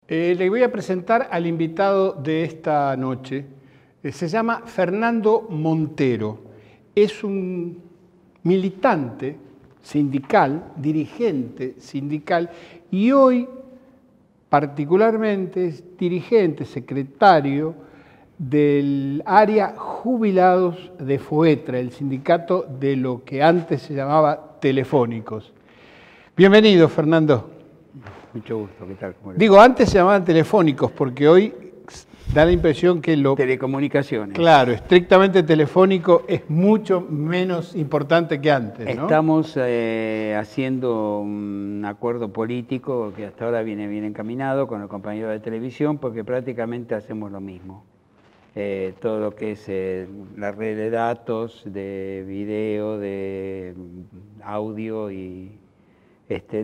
Le voy a presentar al invitado de esta noche. Se llama Fernando Montero. Es un militante sindical, dirigente sindical, y hoy particularmente es dirigente, secretario del área jubilados de FOETRA, el sindicato de lo que antes se llamaba Telefónicos. Bienvenido, Fernando. Mucho gusto, ¿qué tal? Digo, antes se llamaban Telefónicos, porque hoy da la impresión que lo... Telecomunicaciones. Claro, estrictamente telefónico es mucho menos importante que antes, ¿no? Estamos haciendo un acuerdo político que hasta ahora viene bien encaminado con el compañero de televisión, porque prácticamente hacemos lo mismo. Todo lo que es la red de datos, de video, de audio y...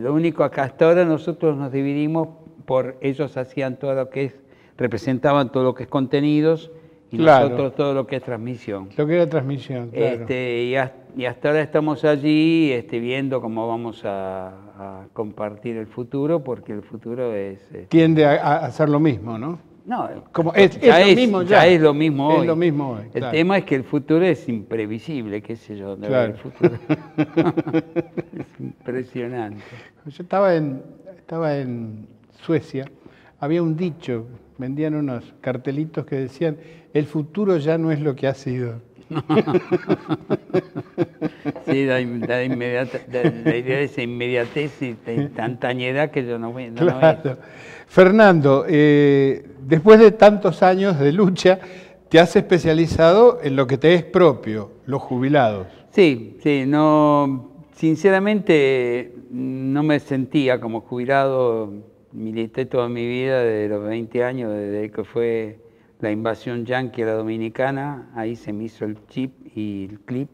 lo único acá hasta ahora nosotros nos dividimos por ellos hacían todo lo que es, representaban todo lo que es contenidos y claro, nosotros todo lo que es transmisión. Lo que era transmisión, claro. Y hasta ahora estamos allí viendo cómo vamos a compartir el futuro, porque el futuro es... Tiende a hacer lo mismo, ¿no? No, como es lo mismo ya. Ya es lo mismo hoy. Es lo mismo hoy, el claro. tema es que el futuro es imprevisible, qué sé yo, dónde va el futuro. Es impresionante. Yo estaba en Suecia, había un dicho, vendían unos cartelitos que decían, el futuro ya no es lo que ha sido. Sí, la idea de esa inmediatez y de instantaneidad que yo no veo. Claro. Fernando, después de tantos años de lucha, te has especializado en lo que te es propio, los jubilados. Sí, no, sinceramente no me sentía como jubilado, milité toda mi vida desde los 20 años, desde que fue la invasión yanqui a la Dominicana, ahí se me hizo el chip y el clip,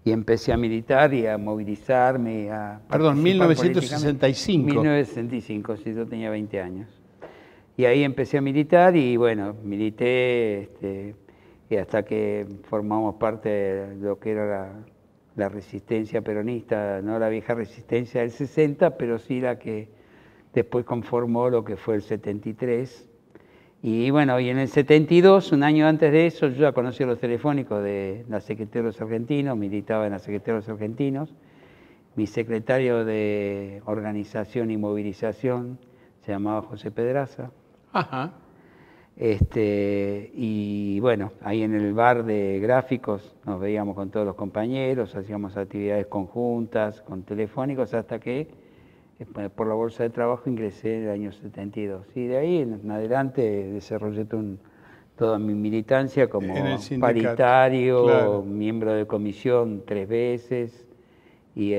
y empecé a militar y a movilizarme. Perdón, 1965. 1965, sí, yo tenía 20 años. Y ahí empecé a militar y bueno, milité y hasta que formamos parte de lo que era la resistencia peronista, no la vieja resistencia del 60, pero sí la que después conformó lo que fue el 73. Y bueno, y en el 72, un año antes de eso, yo ya conocí a los telefónicos de la Secretaría de los Argentinos, militaba en la Secretaría de los Argentinos. Mi secretario de Organización y Movilización se llamaba José Pedraza. Ajá. Y bueno, ahí en el bar de gráficos nos veíamos con todos los compañeros, hacíamos actividades conjuntas con telefónicos hasta que por la bolsa de trabajo ingresé en el año 72. Y de ahí en adelante desarrollé toda mi militancia como paritario, claro, miembro de comisión 3 veces. Y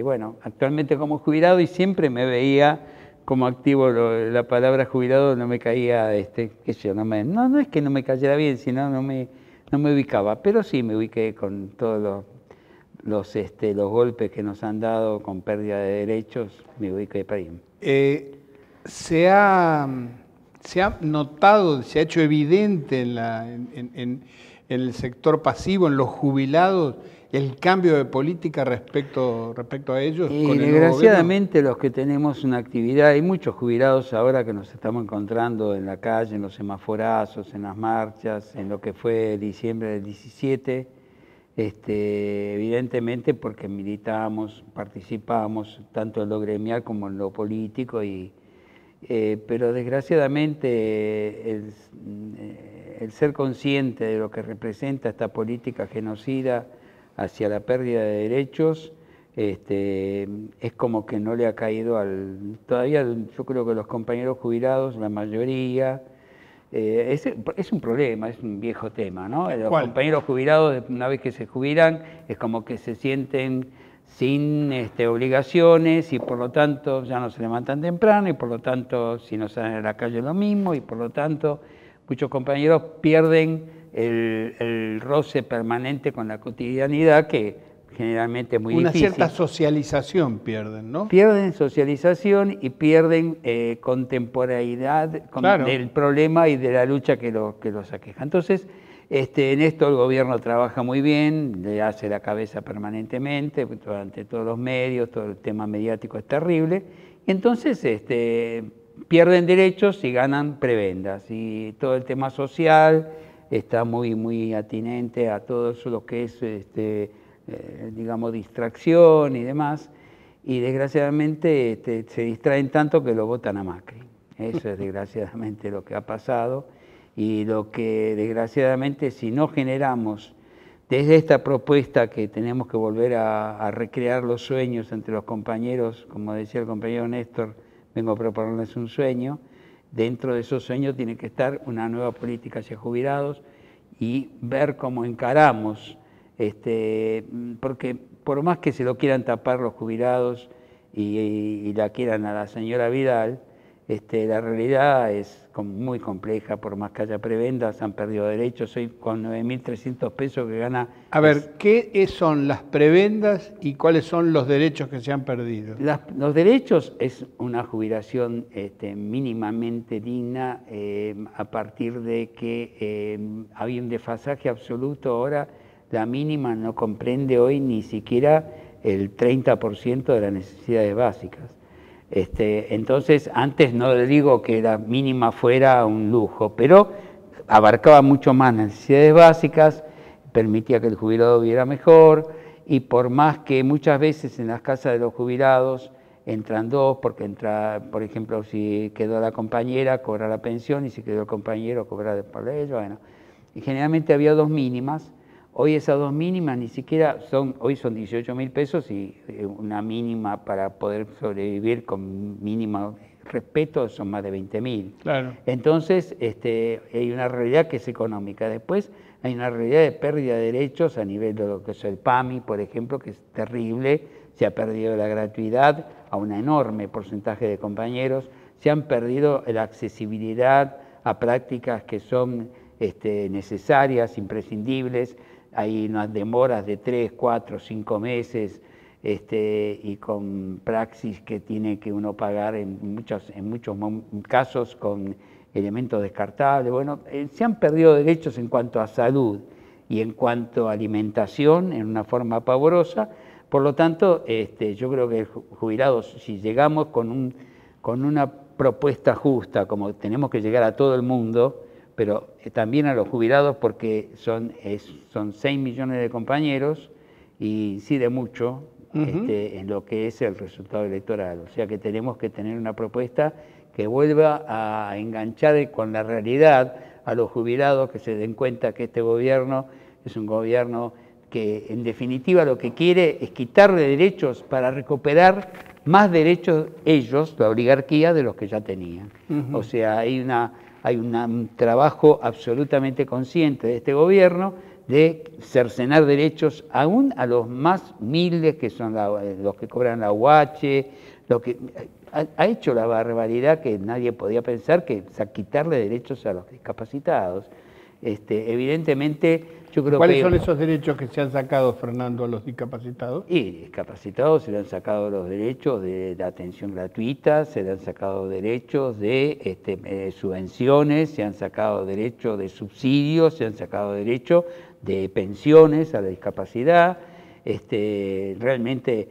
bueno, actualmente como jubilado, y siempre me veía como activo, la palabra jubilado no me caía, qué sé yo, no es que no me cayera bien, sino no me ubicaba, pero sí me ubiqué con todos los golpes que nos han dado con pérdida de derechos, me ubiqué para ahí. Se ha notado, se ha hecho evidente en el sector pasivo, en los jubilados, el cambio de política respecto a ellos. Y desgraciadamente los que tenemos una actividad, hay muchos jubilados ahora que nos estamos encontrando en la calle, en los semaforazos, en las marchas, en lo que fue diciembre del 17, evidentemente porque militamos, participamos tanto en lo gremial como en lo político, pero desgraciadamente el ser consciente de lo que representa esta política genocida hacia la pérdida de derechos, es como que no le ha caído todavía yo creo que los compañeros jubilados, la mayoría, es un problema, es un viejo tema, ¿no? Los compañeros jubilados, una vez que se jubilan, es como que se sienten sin obligaciones y por lo tanto ya no se levantan temprano y por lo tanto si no salen a la calle es lo mismo y por lo tanto muchos compañeros pierden el roce permanente con la cotidianidad que generalmente es muy difícil. Una cierta socialización pierden, ¿no? Pierden socialización y pierden contemporaneidad del problema y de la lucha que los aqueja. Entonces, en esto el gobierno trabaja muy bien, le hace la cabeza permanentemente, durante todos los medios, todo el tema mediático es terrible. Y entonces pierden derechos y ganan prebendas. Y todo el tema social está muy atinente a todo eso lo que es, digamos, distracción y demás. Y desgraciadamente se distraen tanto que lo votan a Macri. Eso es desgraciadamente lo que ha pasado. Y lo que desgraciadamente, si no generamos desde esta propuesta que tenemos que volver a recrear los sueños entre los compañeros, como decía el compañero Néstor, vengo a proponerles un sueño, dentro de esos sueños tiene que estar una nueva política hacia jubilados y ver cómo encaramos, porque por más que se lo quieran tapar los jubilados y la quieran a la señora Vidal, la realidad es muy compleja, por más que haya prebendas, han perdido derechos. Hoy con 9.300 pesos que gana... A ver, ¿qué son las prebendas y cuáles son los derechos que se han perdido? Los derechos es una jubilación mínimamente digna a partir de que había un desfasaje absoluto. Ahora la mínima no comprende hoy ni siquiera el 30% de las necesidades básicas. Entonces, antes no le digo que la mínima fuera un lujo, pero abarcaba mucho más necesidades básicas, permitía que el jubilado viviera mejor, y por más que muchas veces en las casas de los jubilados entran dos, porque entra, por ejemplo, si quedó la compañera, cobra la pensión, y si quedó el compañero, cobra por ello, bueno. Y generalmente había dos mínimas. Hoy esas dos mínimas ni siquiera hoy son 18.000 pesos y una mínima para poder sobrevivir con mínimo respeto son más de 20.000. Claro. Entonces, hay una realidad que es económica. Después hay una realidad de pérdida de derechos a nivel de lo que es el PAMI, por ejemplo, que es terrible. Se ha perdido la gratuidad a un enorme porcentaje de compañeros. Se han perdido la accesibilidad a prácticas que son necesarias, imprescindibles. Hay unas demoras de 3, 4, 5 meses y con praxis que tiene que uno pagar en muchos casos con elementos descartables. Bueno, se han perdido derechos en cuanto a salud y en cuanto a alimentación en una forma pavorosa. Por lo tanto, yo creo que jubilados, si llegamos con una propuesta justa, como tenemos que llegar a todo el mundo, pero también a los jubilados en lo que es el resultado electoral. O sea que tenemos que tener una propuesta que vuelva a enganchar con la realidad a los jubilados, que se den cuenta que este gobierno es un gobierno que en definitiva lo que quiere es quitarle derechos para recuperar más derechos ellos, la oligarquía, de los que ya tenían. O sea, hay un trabajo absolutamente consciente de este gobierno de cercenar derechos aún a los más humildes, que son los que cobran la UH, ha hecho la barbaridad que nadie podía pensar, que es quitarle derechos a los discapacitados. Evidentemente, yo creo ¿Cuáles son esos derechos que se han sacado, Fernando, a los discapacitados? Y discapacitados se le han sacado los derechos de la atención gratuita, se le han sacado derechos de subvenciones, se han sacado derechos de subsidios, se han sacado derechos de pensiones a la discapacidad. Realmente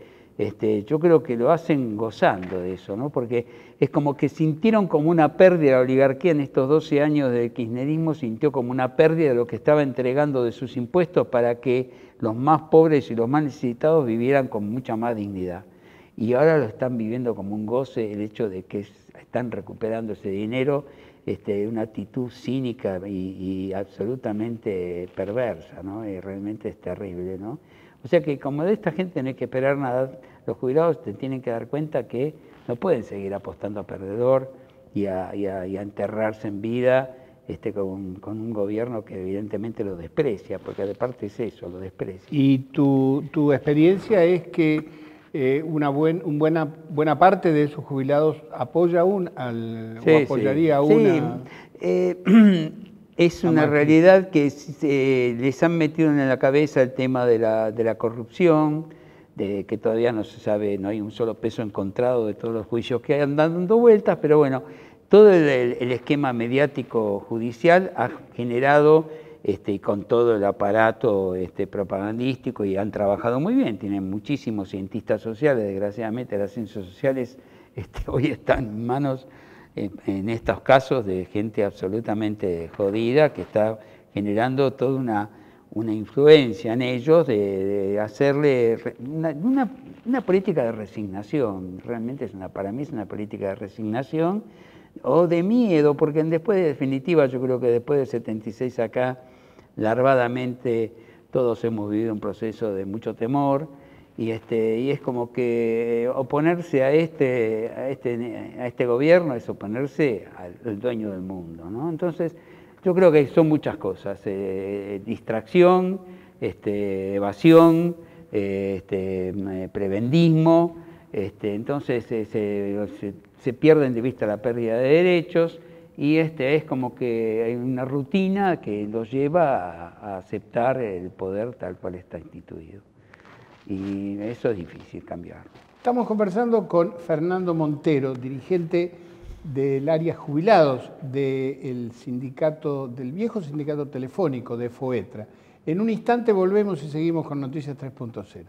yo creo que lo hacen gozando de eso, ¿no? Porque es como que sintieron como una pérdida, la oligarquía en estos 12 años de kirchnerismo sintió como una pérdida de lo que estaba entregando de sus impuestos para que los más pobres y los más necesitados vivieran con mucha más dignidad. Y ahora lo están viviendo como un goce, el hecho de que están recuperando ese dinero, una actitud cínica y absolutamente perversa, ¿no? Y realmente es terrible, ¿no? O sea que como de esta gente no hay que esperar nada, los jubilados te tienen que dar cuenta que no pueden seguir apostando a perdedor y a enterrarse en vida con un gobierno que evidentemente lo desprecia, porque de parte es eso, lo desprecia. ¿Y tu experiencia es que buena parte de esos jubilados apoya o apoyaría una... Es una realidad que les han metido en la cabeza el tema de la corrupción, de que todavía no se sabe, no hay un solo peso encontrado de todos los juicios que andan dando vueltas, pero bueno, todo el esquema mediático judicial ha generado, con todo el aparato propagandístico, y han trabajado muy bien, tienen muchísimos cientistas sociales, desgraciadamente las ciencias sociales hoy están en manos en estos casos de gente absolutamente jodida que está generando toda una influencia en ellos de hacerle una política de resignación. Realmente para mí es una política de resignación o de miedo, porque después, de definitiva, yo creo que después del 76 acá, larvadamente todos hemos vivido un proceso de mucho temor, y es como que oponerse a este gobierno es oponerse al dueño del mundo, ¿no? Entonces, yo creo que son muchas cosas: distracción, evasión, prebendismo. Entonces se pierden de vista la pérdida de derechos, y es como que hay una rutina que los lleva a aceptar el poder tal cual está instituido. Y eso es difícil cambiarlo. Estamos conversando con Fernando Montero, dirigente del área jubilados del viejo sindicato telefónico de FOETRA. En un instante volvemos y seguimos con Noticias 3.0.